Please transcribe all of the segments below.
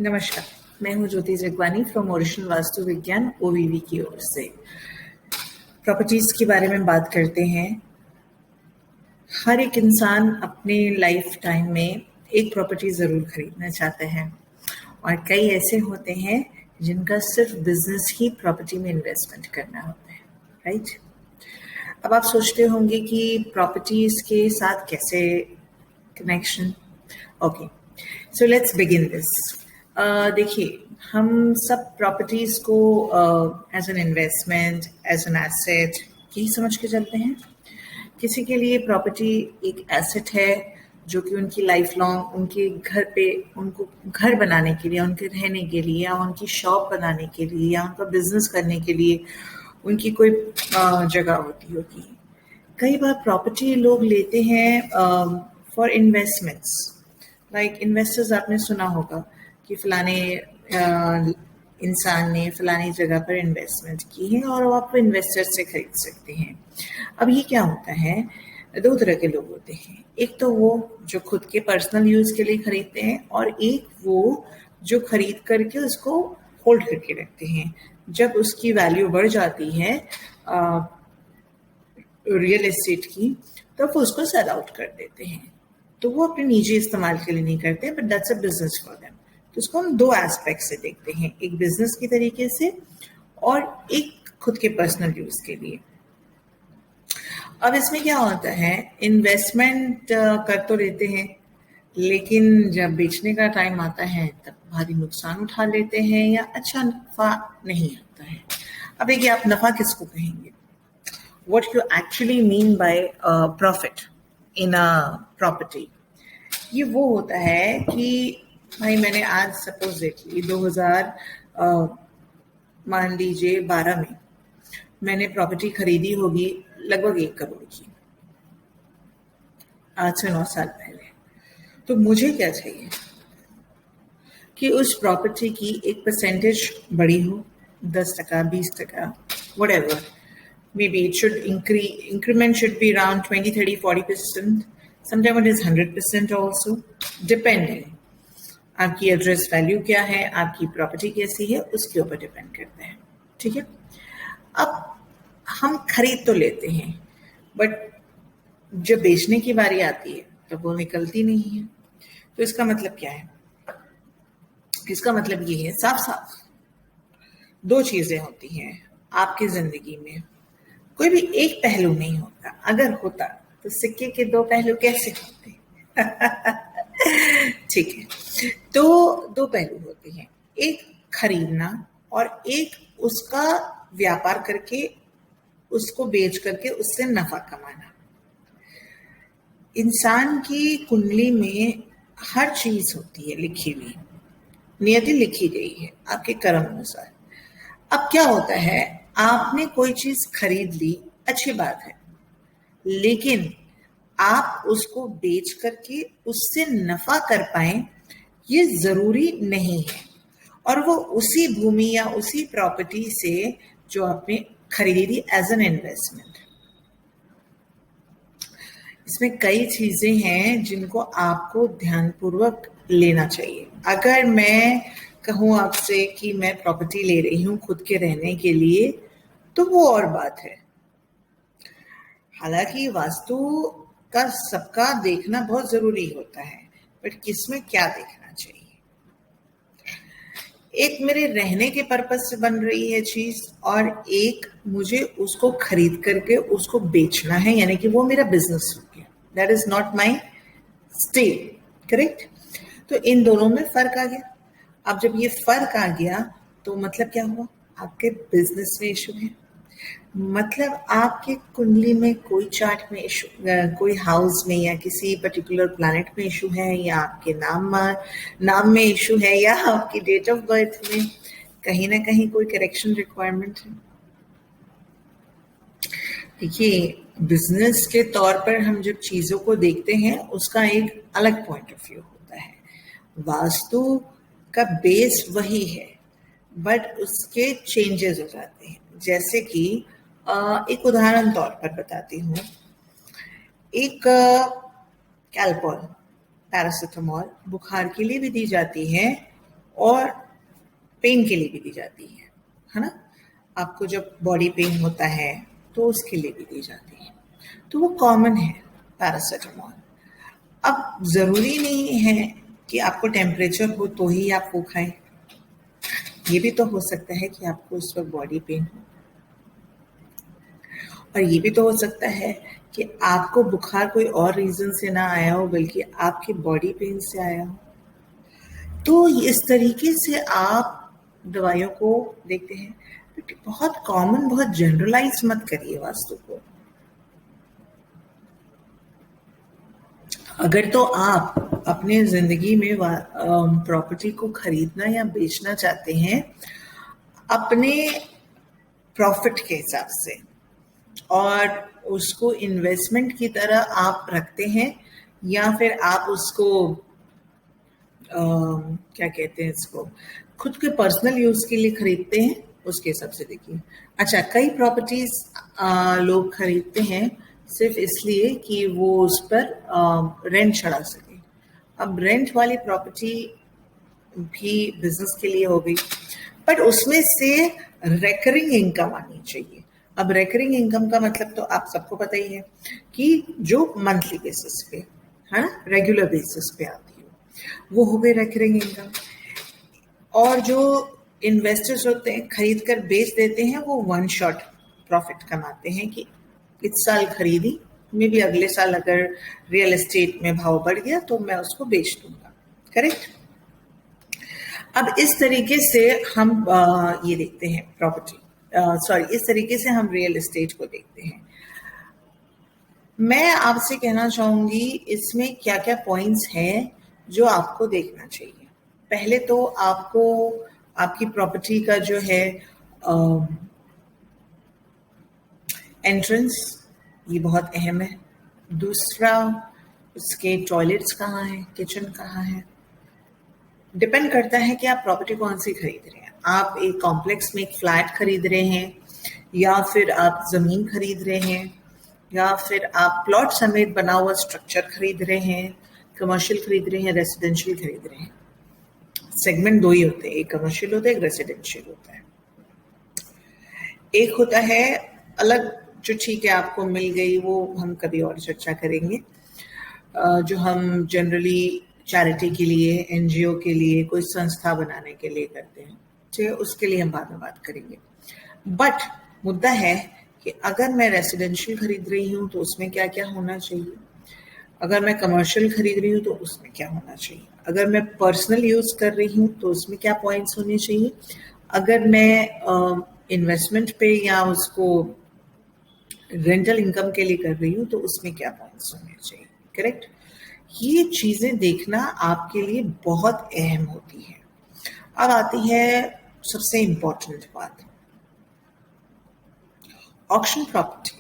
नमस्कार, मैं हूँ ज्योति जगवानी फ्रॉम ओरिजिनल वास्तु विज्ञान ओवीवी की ओर से। प्रॉपर्टीज के बारे में बात करते हैं। हर एक इंसान अपने लाइफ टाइम में एक प्रॉपर्टी ज़रूर खरीदना चाहते हैं और कई ऐसे होते हैं जिनका सिर्फ बिजनेस ही प्रॉपर्टी में इन्वेस्टमेंट करना होता है, राइट? अब आप सोचते होंगे कि प्रॉपर्टीज के साथ कैसे connection. Okay, so let's begin this. देखिए, हम सब प्रॉपर्टीज को as an investment, as an asset यही समझ के चलते हैं। किसी के लिए प्रॉपर्टी एक एसेट है जो कि उनकी लाइफ लॉन्ग उनके घर पे उनको घर बनाने के लिए, उनके रहने के लिए, या उनकी शॉप बनाने के लिए, या उनका बिजनेस करने के लिए उनकी कोई जगह होती होगी। कई बार प्रॉपर्टी लोग लेते हैं फॉर इन्वेस्टमेंट्स। लाइक इन्वेस्टर्स, आपने सुना होगा कि फलाने इंसान ने फलानी जगह पर इन्वेस्टमेंट की है और आप इन्वेस्टर से खरीद सकते हैं। अब ये क्या होता है, दो तरह के लोग होते हैं। एक तो वो जो खुद के पर्सनल यूज के लिए खरीदते हैं और एक वो जो खरीद करके उसको होल्ड करके रखते हैं। जब उसकी वैल्यू बढ़ जाती है रियल एस्टेट की, तो वो उसको सेल आउट कर देते हैं। तो वो अपने निजी इस्तेमाल के लिए नहीं करते, but that's a business for them. तो उसको हम दो एस्पेक्ट से देखते हैं, एक बिजनेस की तरीके से और एक खुद के पर्सनल यूज के लिए। अब इसमें क्या होता है, इन्वेस्टमेंट कर तो लेते हैं, लेकिन जब बेचने का टाइम आता है तब भारी नुकसान उठा लेते हैं या अच्छा नफा नहीं आता है। अब देखिए, आप नफा किसको कहेंगे? What you actually mean by profit in a property, ये वो होता है कि भाई मैंने आज सपोजिटली 2000 मान लीजिए 12 में मैंने प्रॉपर्टी खरीदी होगी लगभग 1 करोड़ की, आज से 9 साल पहले। तो मुझे क्या चाहिए कि उस प्रॉपर्टी की एक परसेंटेज बड़ी हो, 10%, 20%, whatever. Maybe it should increment should be around 20, 30, 40%. Sometimes it is 100% also, depending. आपकी एड्रेस वैल्यू क्या है, आपकी प्रॉपर्टी कैसी है, उसके ऊपर डिपेंड करता है। ठीक है, अब हम खरीद तो लेते हैं, बट जब बेचने की बारी आती है तो वो निकलती नहीं है। तो इसका मतलब क्या है? इसका मतलब ये है, साफ साफ दो चीजें होती हैं आपकी जिंदगी में। कोई भी एक पहलू नहीं होता। अगर होता तो सिक्के के दो पहलू कैसे होते? ठीक है, तो दो पहलू होते हैं, एक खरीदना और एक उसका व्यापार करके, उसको बेच करके उससे नफा कमाना। इंसान की कुंडली में हर चीज होती है लिखी हुई, नियति लिखी गई है आपके कर्म अनुसार। अब क्या होता है, आपने कोई चीज खरीद ली, अच्छी बात है, लेकिन आप उसको बेच करके उससे नफा कर पाए ये जरूरी नहीं है। और वो उसी भूमि या उसी प्रॉपर्टी से जो आपने खरीदी एज एन इन्वेस्टमेंट। इसमें कई चीजें हैं जिनको आपको ध्यानपूर्वक लेना चाहिए। अगर मैं कहूँ आपसे कि मैं प्रॉपर्टी ले रही हूँ खुद के रहने के लिए, तो वो और बात है। हालांकि वास्तु का सबका देखना बहुत जरूरी होता है, बट किसमें क्या देखना चाहिए? एक मेरे रहने के पर्पज से बन रही है चीज और एक मुझे उसको खरीद करके उसको बेचना है, यानी कि वो मेरा बिजनेस हो गया। That is not my stay, correct? तो इन दोनों में फर्क आ गया। अब जब ये फर्क आ गया तो मतलब क्या हुआ, आपके बिजनेस में इशू है। मतलब आपके कुंडली में कोई चार्ट में इशू, कोई हाउस में या किसी पर्टिकुलर प्लैनेट में इशू है, या आपके नाम में इशू है, या आपकी डेट ऑफ बर्थ में कहीं ना कहीं कोई करेक्शन रिक्वायरमेंट है। देखिए, बिजनेस के तौर पर हम जब चीजों को देखते हैं उसका एक अलग पॉइंट ऑफ व्यू होता है। वास्तु का बेस वही है, बट उसके चेंजेस हो जाते हैं। जैसे कि एक उदाहरण तौर पर बताती हूँ, एक कैल्पॉल पैरासिटामोल बुखार के लिए भी दी जाती है और पेन के लिए भी दी जाती है ना। आपको जब बॉडी पेन होता है तो उसके लिए भी दी जाती है, तो वो कॉमन है पैरासिटामोल। अब ज़रूरी नहीं है कि आपको टेम्परेचर हो तो ही आप वो खाएं, ये भी तो हो सकता है कि आपको उस वक्त बॉडी पेन हो, और ये भी तो हो सकता है कि आपको बुखार कोई और रीज़न से ना आया हो बल्कि आपकी बॉडी पेन से आया हो। तो इस तरीके से आप दवाइयों को देखते हैं, बहुत कॉमन, बहुत जनरलाइज मत करिए वास्तु को। अगर तो आप अपने जिंदगी में प्रॉपर्टी को खरीदना या बेचना चाहते हैं अपने प्रॉफिट के हिसाब से, और उसको इन्वेस्टमेंट की तरह आप रखते हैं, या फिर आप उसको क्या कहते हैं इसको, खुद के पर्सनल यूज के लिए खरीदते हैं, उसके हिसाब से देखिए। अच्छा, कई प्रॉपर्टीज लोग खरीदते हैं सिर्फ इसलिए कि वो उस पर रेंट चढ़ा सके। अब रेंट वाली प्रॉपर्टी भी बिजनेस के लिए हो गई, बट उसमें से रेकरिंग इनकम आनी चाहिए। अब रेकरिंग इनकम का मतलब तो आप सबको पता ही है कि जो मंथली बेसिस पे है ना, रेगुलर बेसिस पे आती है, वो हो गई रेकरिंग इनकम। और जो इन्वेस्टर्स होते हैं खरीद कर बेच देते हैं, वो वन शॉट प्रॉफिट कमाते हैं कि इस साल खरीदी, मे भी अगले साल अगर रियल एस्टेट में भाव बढ़ गया तो मैं उसको बेच दूंगा। करेक्ट। अब इस तरीके से हम ये देखते हैं प्रॉपर्टी, इस तरीके से हम रियल एस्टेट को देखते हैं। मैं आपसे कहना चाहूंगी इसमें क्या क्या पॉइंट्स हैं जो आपको देखना चाहिए। पहले तो आपको आपकी प्रॉपर्टी का जो है एंट्रेंस, ये बहुत अहम है। दूसरा, उसके टॉयलेट्स कहाँ हैं, किचन कहाँ है। डिपेंड करता है कि आप प्रॉपर्टी कौन सी खरीद रहे हैं। आप एक कॉम्प्लेक्स में एक फ्लैट खरीद रहे हैं, या फिर आप जमीन खरीद रहे हैं, या फिर आप प्लॉट समेत बना हुआ स्ट्रक्चर खरीद रहे हैं, कमर्शियल खरीद रहे हैं, रेसिडेंशियल खरीद रहे हैं। सेगमेंट दो ही होते हैं, एक कमर्शियल होता है, एक रेसिडेंशियल होता है। एक होता है अलग, जो ठीक है आपको मिल गई, वो हम कभी और चर्चा करेंगे, जो हम जनरली चैरिटी के लिए, एनजीओ के लिए, कोई संस्था बनाने के लिए करते हैं, ठीक है, उसके लिए हम बाद में बात करेंगे। बट मुद्दा है कि अगर मैं रेसिडेंशियल खरीद रही हूँ तो उसमें क्या क्या होना चाहिए, अगर मैं कमर्शियल खरीद रही हूँ तो उसमें क्या होना चाहिए, अगर मैं पर्सनल यूज कर रही हूँ तो उसमें क्या पॉइंट्स होने चाहिए, अगर मैं इन्वेस्टमेंट पे या उसको रेंटल इनकम के लिए कर रही हूँ तो उसमें क्या पॉइंट्स होने चाहिए। करेक्ट। ये चीजें देखना आपके लिए बहुत अहम होती है। अब आती है सबसे इंपॉर्टेंट बात, ऑक्शन प्रॉपर्टी।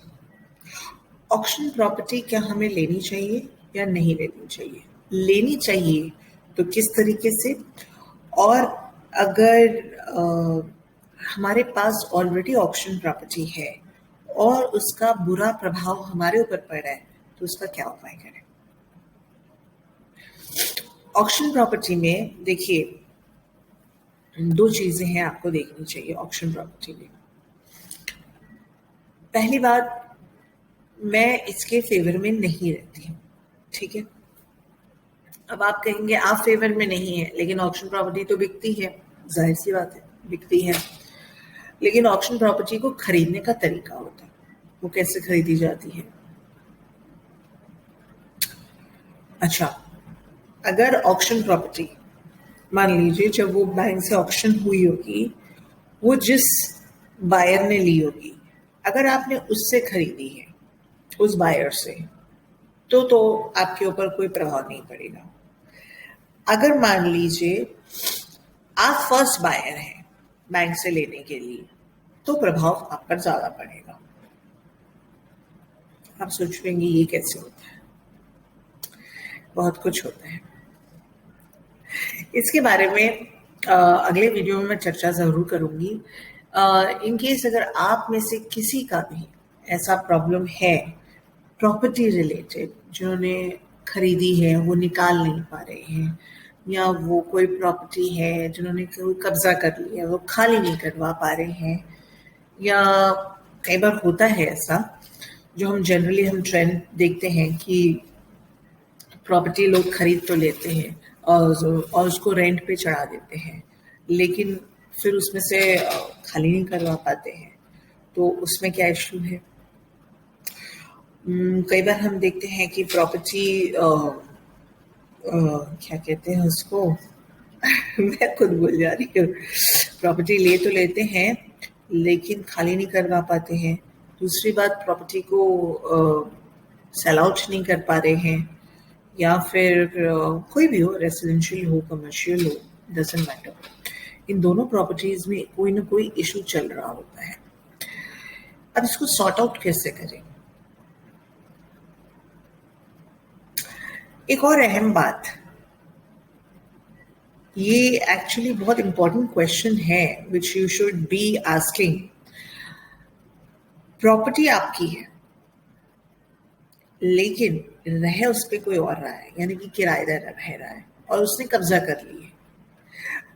ऑक्शन प्रॉपर्टी क्या हमें लेनी चाहिए या नहीं लेनी चाहिए? लेनी चाहिए तो किस तरीके से, और अगर हमारे पास ऑलरेडी ऑक्शन प्रॉपर्टी है और उसका बुरा प्रभाव हमारे ऊपर पड़ रहा है तो उसका क्या उपाय करें। ऑक्शन प्रॉपर्टी में देखिए, दो चीजें हैं आपको देखनी चाहिए ऑक्शन प्रॉपर्टी में। पहली बात, मैं इसके फेवर में नहीं रहती हूँ, ठीक है। अब आप कहेंगे आप फेवर में नहीं है, लेकिन ऑक्शन प्रॉपर्टी तो बिकती है, जाहिर सी बात है बिकती है, लेकिन ऑक्शन प्रॉपर्टी को खरीदने का तरीका होता है, वो कैसे खरीदी जाती है। अच्छा, अगर ऑक्शन प्रॉपर्टी, मान लीजिए जब वो बैंक से ऑक्शन हुई होगी, वो जिस बायर ने ली होगी, अगर आपने उससे खरीदी है, उस बायर से, तो आपके ऊपर कोई प्रभाव नहीं पड़ेगा। अगर मान लीजिए आप फर्स्ट बायर हैं बैंक से लेने के लिए, तो प्रभाव आप पर ज्यादा पड़ेगा। आप सोच लेंगे ये कैसे होता है, बहुत कुछ होता है। इसके बारे में अगले वीडियो में मैं चर्चा जरूर करूंगी। इन केस अगर आप में से किसी का भी ऐसा प्रॉब्लम है प्रॉपर्टी रिलेटेड, जिन्होंने खरीदी है वो निकाल नहीं पा रहे हैं, या वो कोई प्रॉपर्टी है जिन्होंने कोई कब्जा कर लिया, वो खाली नहीं करवा पा रहे हैं, या कई बार होता है ऐसा जो हम जनरली हम ट्रेंड देखते हैं कि प्रॉपर्टी लोग खरीद तो लेते हैं और उसको रेंट पे चढ़ा देते हैं, लेकिन फिर उसमें से खाली नहीं करवा पाते हैं, तो उसमें क्या इशू है? कई बार हम देखते हैं कि प्रॉपर्टी क्या कहते हैं उसको मैं खुद भूल जा रही हूँ। प्रॉपर्टी ले तो लेते हैं लेकिन खाली नहीं करवा पाते हैं। दूसरी बात, प्रॉपर्टी को सेल आउट नहीं कर पा रहे हैं, या फिर कोई भी हो, रेसिडेंशियल हो, कमर्शियल हो, डजंट मैटर, इन दोनों प्रॉपर्टीज में कोई ना कोई इशू चल रहा होता है। अब इसको सॉर्ट आउट कैसे करें? एक और अहम बात, ये एक्चुअली बहुत इंपॉर्टेंट क्वेश्चन है which you should be asking. Property आपकी है लेकिन रह उस पर कोई और रहा है, यानी कि किराएदार रह रहा है और उसने कब्जा कर ली है।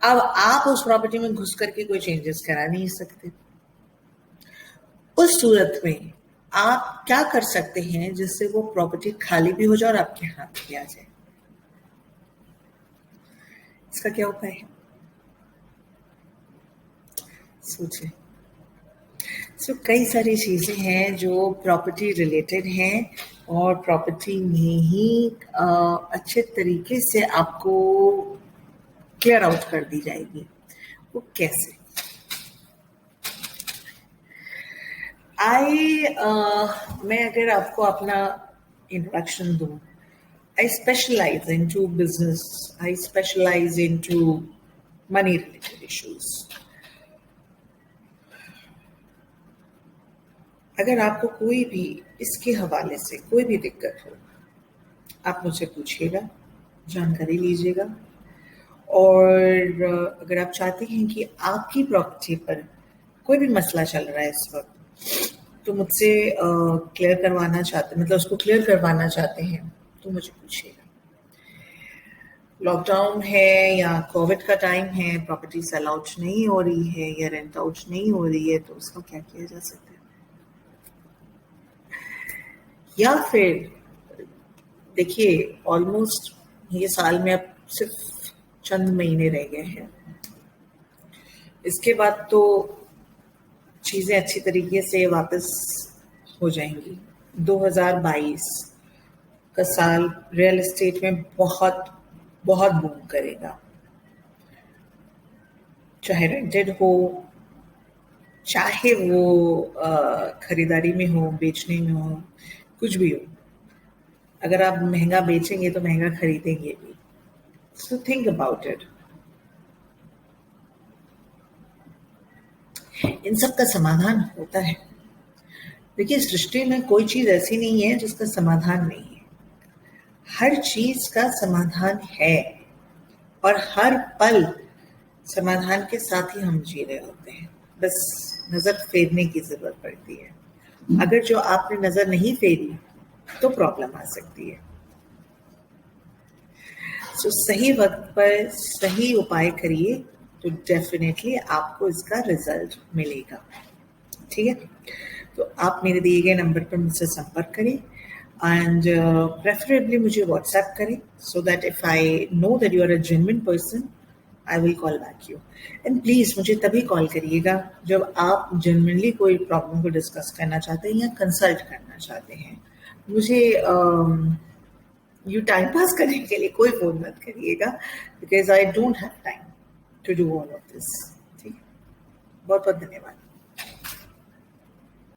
अब आप उस प्रॉपर्टी में घुस करके कोई चेंजेस करा नहीं सकते। उस सूरत में आप क्या कर सकते हैं जिससे वो प्रॉपर्टी खाली भी हो जाए और आपके हाथ में आ जाए? इसका क्या उपाय है? सोचिए। कई सारी चीजें हैं जो प्रॉपर्टी रिलेटेड हैं और प्रॉपर्टी में ही अच्छे तरीके से आपको क्लियर आउट कर दी जाएगी। वो कैसे? मैं अगर आपको अपना इंट्रोडक्शन दूं, I specialize into business. I specialize into money related issues. अगर आपको कोई भी इसके हवाले से कोई भी दिक्कत हो, आप मुझसे पूछिएगा, जानकारी लीजिएगा, और अगर आप चाहते हैं कि आपकी प्रॉपर्टी पर कोई भी मसला चल रहा है इस वक्त, तो मुझसे क्लियर करवाना चाहते, मतलब उसको क्लियर करवाना चाहते हैं, तो मुझे पूछिएगा। लॉकडाउन है या कोविड का टाइम है, प्रॉपर्टी सेल आउट नहीं हो रही है या रेंट आउट नहीं हो रही है, तो उसका क्या किया जा सकता है? या फिर देखिए, ऑलमोस्ट ये साल में अब सिर्फ चंद महीने रह गए हैं, इसके बाद तो चीजें अच्छी तरीके से वापस हो जाएंगी। 2022 का साल रियल एस्टेट में बहुत बहुत बूम करेगा, चाहे रेंटेड हो, चाहे वो खरीदारी में हो, बेचने में हो, कुछ भी हो। अगर आप महंगा बेचेंगे तो महंगा खरीदेंगे भी। So think about it. इन सब का समाधान होता है। देखिए, सृष्टि में कोई चीज ऐसी नहीं है जिसका समाधान नहीं है। हर चीज का समाधान है और हर पल समाधान के साथ ही हम जी रहे होते हैं, बस नजर फेरने की जरूरत पड़ती है। अगर जो आपने नजर नहीं फेरी तो प्रॉब्लम आ सकती है। सो सही वक्त पर सही उपाय करिए तो डेफिनेटली आपको इसका रिजल्ट मिलेगा। ठीक है, तो आप मेरे दिए गए नंबर पर मुझसे संपर्क करें एंड प्रेफरेबली मुझे व्हाट्सएप करें, so that if I know that you are a genuine person, I will call back you. And please मुझे तभी कॉल करिएगा जब आप जेन्युइनली कोई प्रॉब्लम को डिस्कस करना चाहते हैं या कंसल्ट करना चाहते हैं। मुझे यू टाइम पास करने के लिए कोई फोन मत करिएगा, because I don't have time to do all of this. ठीक है, बहुत बहुत धन्यवाद।